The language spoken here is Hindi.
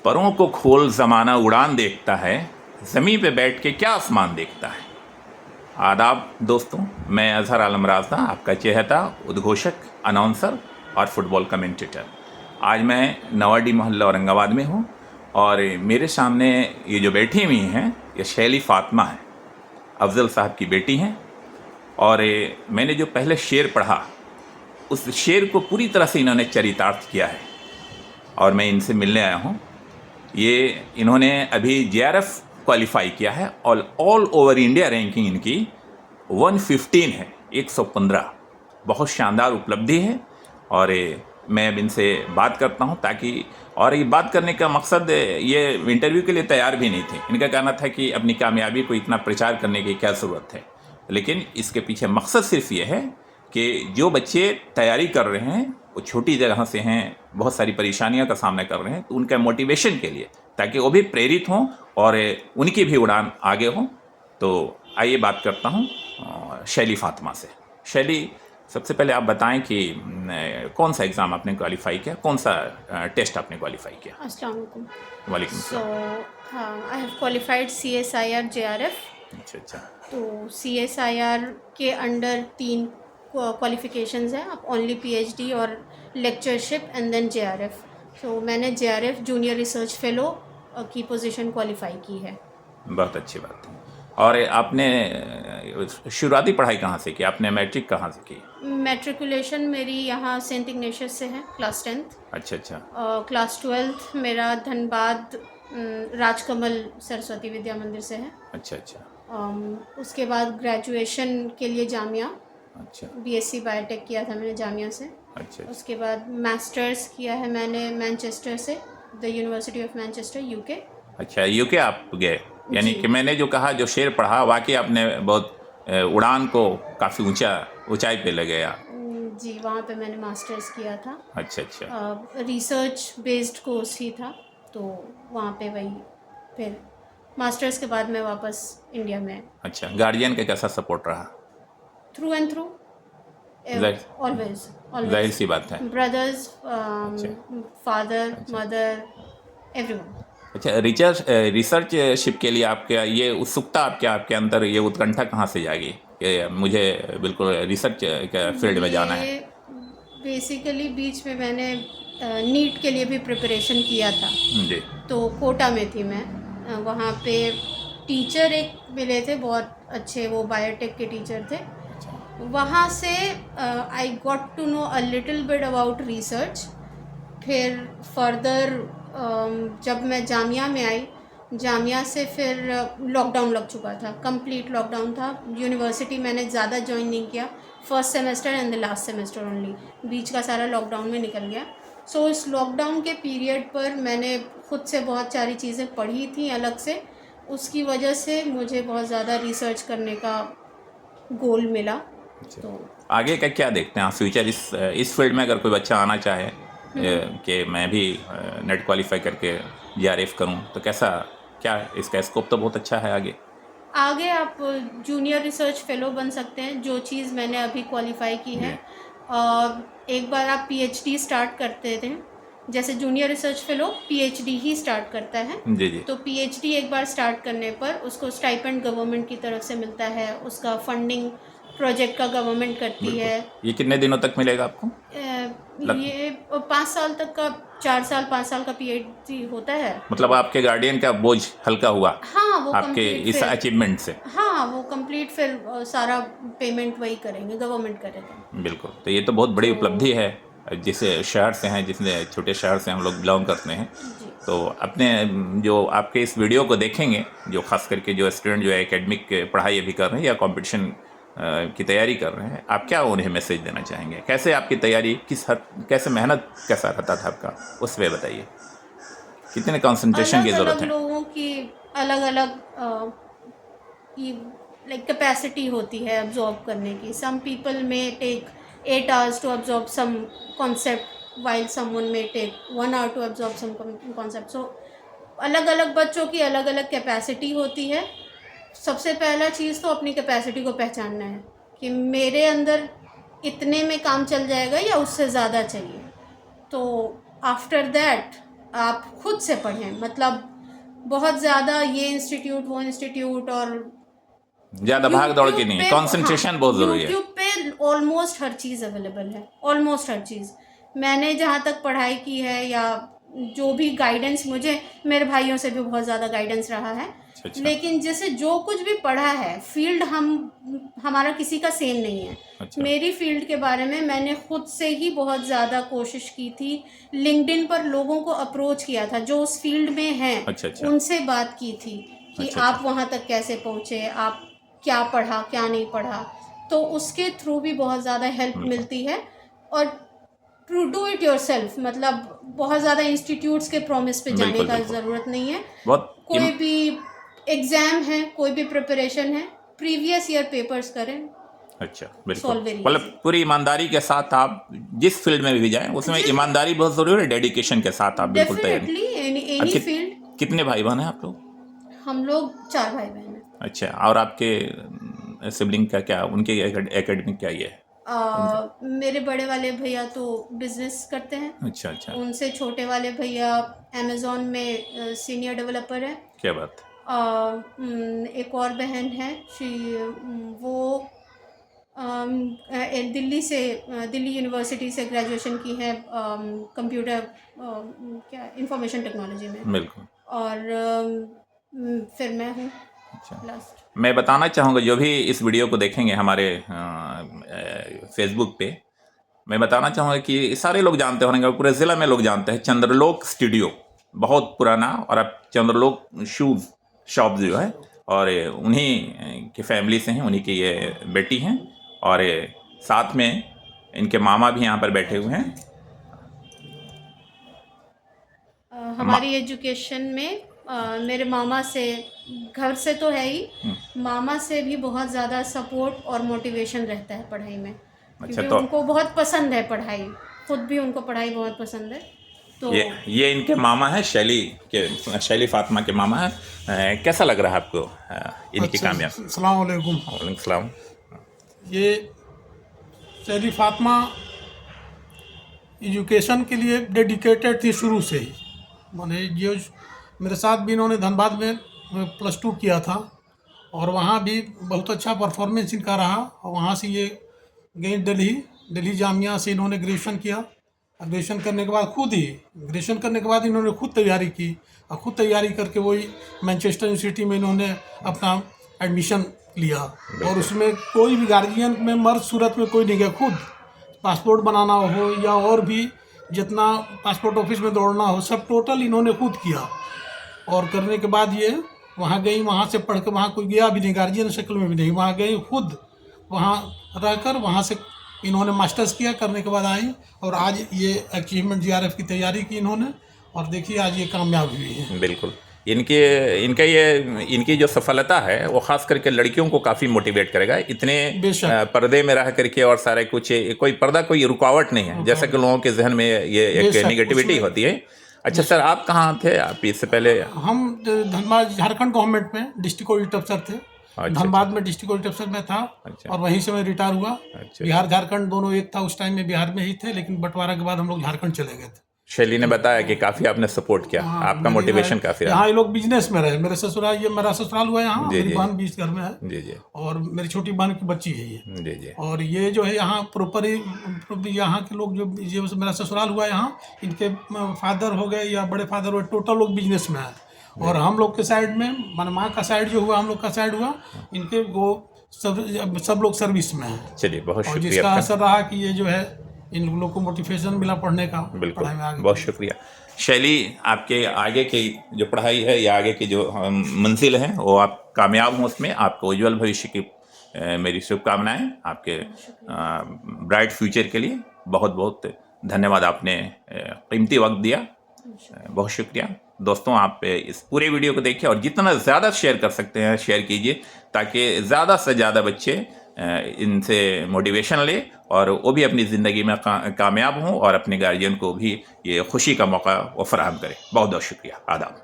परों को खोल ज़माना उड़ान देखता है, ज़मीं पे बैठ के क्या आसमान देखता है। आदाब दोस्तों, मैं अजहर आलम राज़दा, आपका चहेता उद्घोषक, अनाउंसर और फुटबॉल कमेंटेटर। आज मैं नवाडी मोहल्ला औरंगाबाद में हूँ और मेरे सामने ये जो बैठी हुई हैं ये शैली फ़ातिमा है, अफजल साहब की बेटी हैं। और मैंने जो पहले शेर पढ़ा उस शेर को पूरी तरह से इन्होंने चरितार्थ किया है और मैं इनसे मिलने आया हूँ। ये इन्होंने अभी जेआरएफ क्वालिफाई किया है और ऑल ओवर इंडिया रैंकिंग इनकी 115 है, 115। बहुत शानदार उपलब्धि है और मैं अब इनसे बात करता हूँ ताकि, और ये बात करने का मकसद, ये इंटरव्यू के लिए तैयार भी नहीं थे। इनका कहना था कि अपनी कामयाबी को इतना प्रचार करने की क्या ज़रूरत है, लेकिन इसके पीछे मकसद सिर्फ ये है कि जो बच्चे तैयारी कर रहे हैं वो छोटी जगह से हैं, बहुत सारी परेशानियों का सामना कर रहे हैं, तो उनका मोटिवेशन के लिए, ताकि वो भी प्रेरित हों और उनकी भी उड़ान आगे हो। तो आइए बात करता हूँ शैली फ़ातिमा से। शैली, सबसे पहले आप बताएं कि कौन सा एग्ज़ाम आपने क्वालिफाई किया, कौन सा टेस्ट आपने क्वालिफाई किया? अस्सलाम वालेकुम। वालेकुम सो सलाम। I have qualified CSIR JRF। अच्छा। तो CSIR के अंडर 3 क्वालिफिकेशंस हैं, आप ओनली PhD और लेक्चरशिप एंड देन JRF। सो मैंने JRF जूनियर रिसर्च फेलो की पोजीशन क्वालिफाई की है। बहुत अच्छी बात है। और आपने शुरुआती पढ़ाई कहाँ से की? आपने मैट्रिक कहाँ से की? मैट्रिकुलेशन मेरी यहाँ सेंट इग्नेशियस से है, क्लास 10th। अच्छा। क्लास 12th मेरा धनबाद राजकमल सरस्वती विद्या मंदिर से है। अच्छा। उसके बाद ग्रेजुएशन के लिए जामिया, अच्छा। BSc बायोटेक किया था मैंने जामिया से। अच्छा। उसके बाद मास्टर्स किया है मैंने मैनचेस्टर से, the university of Manchester, UK। अच्छा, यूके आप गए? यानी जी। कि मैंने जो कहा, जो शेर पढ़ा, वाकई आपने बहुत उड़ान को काफ़ी ऊंचाई पे ले गया। जी, वहाँ पे मैंने मास्टर्स किया था। अच्छा। रिसर्च बेस्ड कोर्स ही था, तो वहाँ पे वही फिर मास्टर्स के बाद मैं वापस इंडिया में। अच्छा, गार्जियन का कैसा सपोर्ट रहा? थ्रू एंड थ्रू, ऑलवेज जाहिर सी बात है। ब्रदर्स, अच्छा। Father, mother, everyone. अच्छा, रिसर्चशिप के लिए आपके ये उत्सुकता, आपके अंदर ये उत्कंठा कहाँ से जागी कि मुझे बिल्कुल रिसर्च के फील्ड में जाना है? बेसिकली बीच में मैंने नीट के लिए भी प्रिपरेशन किया था। जी। तो कोटा में थी मैं, वहाँ पे टीचर एक मिले थे बहुत अच्छे, वो बायोटेक के टीचर थे। वहाँ से I got to know a little bit about research. फिर फर्दर जब मैं जामिया में आई, जामिया से फिर लॉकडाउन लग चुका था, कंप्लीट लॉकडाउन था। यूनिवर्सिटी मैंने ज़्यादा ज्वाइन नहीं किया, first semester and the last semester only, बीच का सारा लॉकडाउन में निकल गया। सो इस लॉकडाउन के पीरियड पर मैंने खुद से बहुत सारी चीज़ें पढ़ी थी अलग से, उसकी वजह से मुझे बहुत ज़्यादा रिसर्च करने का गोल मिला। तो आगे का क्या देखते हैं आप फ्यूचर इस फील्ड में? अगर कोई बच्चा आना चाहे कि मैं भी नेट क्वालिफाई करके JRF करूं, तो क्या इसका स्कोप तो बहुत अच्छा है आगे। आप जूनियर रिसर्च फेलो बन सकते हैं, जो चीज़ मैंने अभी क्वालिफाई की है। एक बार आप PhD स्टार्ट करते थे, जैसे जूनियर रिसर्च फेलो PhD ही स्टार्ट करता है। जी। तो PhD एक बार स्टार्ट करने पर उसको स्टाइपेंड गवर्नमेंट की तरफ से मिलता है, उसका फंडिंग प्रोजेक्ट का गवर्नमेंट करती है। ये कितने दिनों तक मिलेगा आपको? ये 5 साल तक का, 4 साल 5 साल का PhD होता है। मतलब आपके गार्डियन का बोझ हल्का हुआ? हाँ, वो आपके इस अचीवमेंट से? हाँ, वो कंप्लीट फिर सारा पेमेंट वही करेंगे, गवर्नमेंट करेगा। बिल्कुल। तो ये तो बहुत बड़ी उपलब्धि है। जिस शहर से हैं, जितने छोटे शहर से हम लोग बिलोंग करते हैं, तो अपने जो आपके इस वीडियो को देखेंगे, जो खास करके जो स्टूडेंट जो है एकेडमिक पढ़ाई अभी कर रहे हैं या कंपटीशन की तैयारी कर रहे हैं, आप क्या उन्हें मैसेज देना चाहेंगे? कैसे आपकी तैयारी, कैसे मेहनत कैसा रहता था आपका, उस पर बताइए। कितने कंसंट्रेशन की ज़रूरत है? लोगों की अलग अलग लाइक कैपेसिटी होती है अब्जॉर्ब करने की। Some people may take 8 hours to absorb some concept, while someone may take 1 hour to absorb some concept. So अलग अलग बच्चों की अलग अलग कैपेसिटी होती है। सबसे पहला चीज़ तो अपनी कैपेसिटी को पहचानना है कि मेरे अंदर इतने में काम चल जाएगा या उससे ज़्यादा चाहिए। तो आफ्टर दैट आप खुद से पढ़ें, मतलब बहुत ज़्यादा ये इंस्टीट्यूट वो इंस्टीट्यूट और ज़्यादा भाग दौड़ की नहीं है, यूट्यूब पे, कंसंट्रेशन हाँ, बहुत ज़रूरी है। यूट्यूब पे ऑलमोस्ट हर चीज़ अवेलेबल है, ऑलमोस्ट हर चीज़। मैंने जहाँ तक पढ़ाई की है या जो भी गाइडेंस मुझे, मेरे भाइयों से भी बहुत ज़्यादा गाइडेंस रहा है, अच्छा। लेकिन जैसे जो कुछ भी पढ़ा है, फील्ड हमारा किसी का सेम नहीं है। अच्छा। मेरी फील्ड के बारे में मैंने खुद से ही बहुत ज़्यादा कोशिश की थी, लिंक्डइन पर लोगों को अप्रोच किया था जो उस फील्ड में हैं, अच्छा। उनसे बात की थी कि अच्छा। आप वहाँ तक कैसे पहुँचे, आप क्या पढ़ा क्या नहीं पढ़ा, तो उसके थ्रू भी बहुत ज़्यादा हेल्प मिलती है। और टू डू इट योरसेल्फ, मतलब बहुत ज़्यादा इंस्टीट्यूट्स के प्रॉमिस पे जाने का ज़रूरत नहीं है। बहुत कोई भी एग्ज़ाम है, कोई भी प्रिपरेशन है, प्रीवियस ईयर पेपर्स करें। अच्छा, बिल्कुल, Solve very मतलब easy. पूरी ईमानदारी के साथ आप जिस फील्ड में भी जाएं उसमें ईमानदारी बहुत ज़रूरी है, डेडिकेशन के साथ आप बिल्कुल तैयारी। Definitely any field. कितने भाई बहन हैं आप लोग? हम लोग 4 भाई बहन हैं। अच्छा, और आपके सिबलिंग का क्या, उनके एकेडमिक क्या ये है? मेरे बड़े वाले भैया तो बिजनेस करते हैं। अच्छा अच्छा, उनसे छोटे वाले भैया अमेज़ॉन में सीनियर डेवलपर है। क्या बात। एक और बहन है, वो दिल्ली यूनिवर्सिटी से ग्रेजुएशन की है, कंप्यूटर क्या इंफॉर्मेशन टेक्नोलॉजी में। बिल्कुल। और फिर मैं हूँ अच्छा, लास्ट। मैं बताना चाहूँगा जो भी इस वीडियो को देखेंगे हमारे फेसबुक पे, मैं बताना चाहूँगा कि सारे लोग जानते होंगे, पूरे ज़िला में लोग जानते हैं चंद्रलोक स्टूडियो, बहुत पुराना, और अब चंद्रलोक शूज़ शॉप जो है, और उन्हीं की फैमिली से हैं, उन्हीं की ये बेटी हैं, और साथ में इनके मामा भी यहाँ पर बैठे हुए हैं। हमारी एजुकेशन में मेरे मामा से, घर से तो है ही, मामा से भी बहुत ज़्यादा सपोर्ट और मोटिवेशन रहता है पढ़ाई में, क्योंकि तो उनको बहुत पसंद है पढ़ाई, खुद भी उनको पढ़ाई बहुत पसंद है। तो ये इनके मामा है, शैली फातिमा के मामा है। कैसा लग रहा है आपको इनकी कामयाबी? अस्सलाम वालेकुम। वालेकुम सलाम। ये शैली फातिमा एजुकेशन के लिए डेडिकेटेड थी शुरू से ही। माने ये मेरे साथ भी इन्होंने धनबाद में +2 किया था, और वहाँ भी बहुत अच्छा परफॉर्मेंस इनका रहा, और वहाँ से ये गई दिल्ली जामिया से इन्होंने ग्रेजुएशन किया। ग्रेजुएशन करने के बाद इन्होंने खुद तैयारी की, और खुद तैयारी करके वही मैनचेस्टर यूनिवर्सिटी में इन्होंने अपना एडमिशन लिया, और उसमें कोई भी गार्जियन में मर्द सूरत में कोई नहीं गया, खुद पासपोर्ट बनाना हो या और भी जितना पासपोर्ट ऑफिस में दौड़ना हो, सब टोटल इन्होंने खुद किया। और करने के बाद ये वहाँ गई, वहाँ से पढ़ के वहाँ कोई गया भी नहीं, गार्जियन शक्ल में भी नहीं, वहाँ गई खुद, वहाँ रहकर वहाँ से इन्होंने मास्टर्स किया, करने के बाद आई, और आज ये अचीवमेंट GRF की तैयारी की इन्होंने, और देखिए आज ये कामयाब हुई है। बिल्कुल, इनकी जो सफलता है वो खास करके लड़कियों को काफ़ी मोटिवेट करेगा। इतने पर्दे में रह करके और सारे कुछ, कोई रुकावट नहीं है, जैसा कि लोगों के जहन में ये एक नेगेटिविटी होती है। अच्छा सर, आप कहाँ थे आप इससे पहले? हम धनबाद झारखंड गवर्नमेंट में डिस्ट्रिक्ट ऑडिट अफसर थे। धनबाद में डिस्ट्रिक्ट ऑडिट अफसर में था। और वहीं से मैं रिटायर हुआ। बिहार झारखंड दोनों एक था, उस टाइम में बिहार में ही थे, लेकिन बंटवारा के बाद हम लोग झारखंड चले गए थे। शैली ने बताया कि काफ़ी आपने सपोर्ट किया, आपका मोटिवेशन काफ़ी रहा। यहाँ ये लोग बिजनेस में रहे। मेरा ससुराल हुआ यहाँ, मेरी बहन भी इस घर में है। जी जी। और मेरी छोटी बहन की बच्ची है ये। जी जी। और ये जो है यहाँ प्रॉपर यहाँ के लोग जो मेरा ससुराल हुआ यहाँ, इनके फादर हो गए या बड़े फादर हुए, टोटल लोग बिजनेस में है। और हम लोग के साइड में, माने माँ का साइड जो हुआ, हम लोग का साइड हुआ, इनके वो सब लोग सर्विस में है। चलिए, बहुत शुक्रिया। जिसका असर रहा कि ये जो है इन लोगों को मोटिवेशन मिला पढ़ने का। बिल्कुल, बहुत शुक्रिया। शैली, आपके आगे की जो पढ़ाई है या आगे की जो मंजिल है वो आप कामयाब हों, उसमें आपको उज्जवल भविष्य की मेरी शुभकामनाएं, आपके ब्राइट फ्यूचर के लिए। बहुत बहुत धन्यवाद, आपने कीमती वक्त दिया, बहुत शुक्रिया। दोस्तों, आप इस पूरे वीडियो को देखिए और जितना ज़्यादा शेयर कर सकते हैं शेयर कीजिए, ताकि ज़्यादा से ज़्यादा बच्चे इनसे मोटिवेशन ले और वो भी अपनी ज़िंदगी में कामयाब हों और अपने गार्जियन को भी ये खुशी का मौका वो फराहम करें। बहुत बहुत शुक्रिया। आदाब।